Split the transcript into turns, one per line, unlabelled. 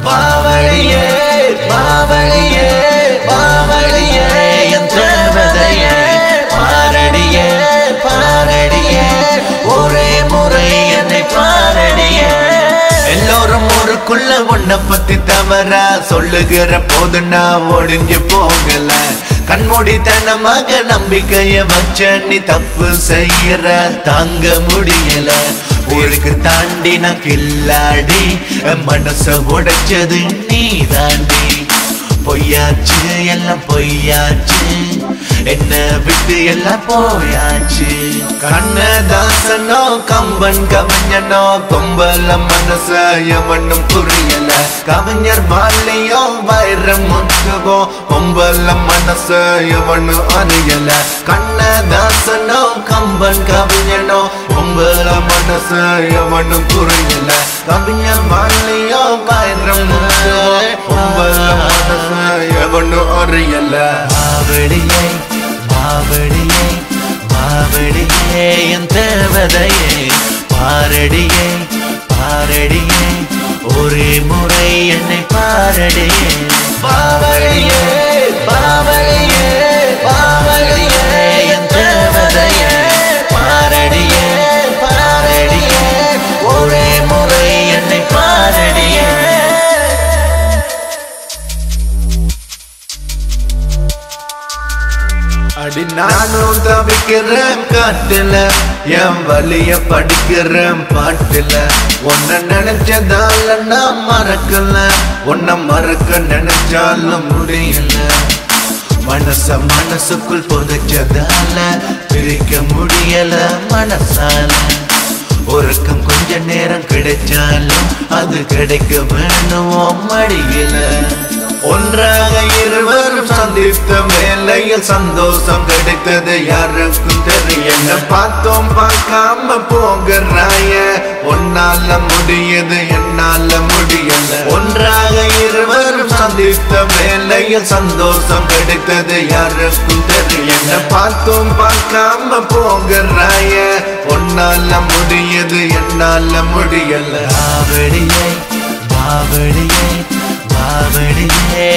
பாவழியே பாவழியே பாவழியே என் தேவதையே பாரடியே பாரடியே ஒரே முறை என்னை பாரடியே. எல்லோரும் ஊருக்குள்ள உன்னை பத்தி தவறா சொல்லுகிற போது நான் ஒழிஞ்சு போகல. கண்மூடித்தனமாக நம்பிக்கைய வச்ச நீ தப்பு செய்யற தாங்க முடியல. ஊருக்கு தாண்டி நான் கில்லாடி மனச உடைச்சது நீ தாண்டி. பொய்யாச்சு எல்லாம் பொய்யாச்சு என்ன விட்டு எல்லாம் போயாச்சு. கண்ணதாசனோ கம்பன் கவிஞனோ கொம்பல மனச எவனும் புரியல. கவிஞர் பாலியோ வைரம் முத்துவோ கொம்பல மனச எவனும் அறியல. கண்ணதாசனோ கம்பன் கவிஞனோ கொம்பல மனச எவனும் புரியல. கவிஞர் பாலியோ வைரம் முத்துவோ கொம்பல மனச எவனும் அறியல. மாவடியை மாவடியே மாவடியே என் தேவதையே பாரடியே பாரடியே ஒரே முறை என்னை பாரடியே. பாவழியே பாவழியே பாவழியே என் தேவதையே பாரடியே பாரடியே ஒரே முறை என்னை பாரடியே. அடி நானும் தவிக்கிறேன் காட்டுல என் வலிய படிக்கிறேன் பாட்டுல. உன்னை நினைச்சதால நான் மறக்கல உன்னை மறக்க நினைச்சாலும் முடியல. மனச மனசுக்குள் புதைச்சதால பிரிக்க முடியல மனசால. ஒருக்கம் கொஞ்ச நேரம் கிடைச்சாலும் அது கிடைக்க வேணும் மடியல. ஒன்றாக இருவரும் சந்தித்த வேலையில் சந்தோஷம் கிடைத்தது யாருக்கும் தெரியல. பார்த்தோம் பார்க்காம போகிறாய உன்னால முடியுது என்னால முடியல. ஒன்றாக இருவரும் சந்தித்த வேலையில் சந்தோஷம் கிடைத்தது யாருக்கும் தெரியல. பார்த்தோம் பார்க்காம போகிறாய உன்னால முடியுது என்னால முடியல. பாவடியே பாவடியே பாவடியே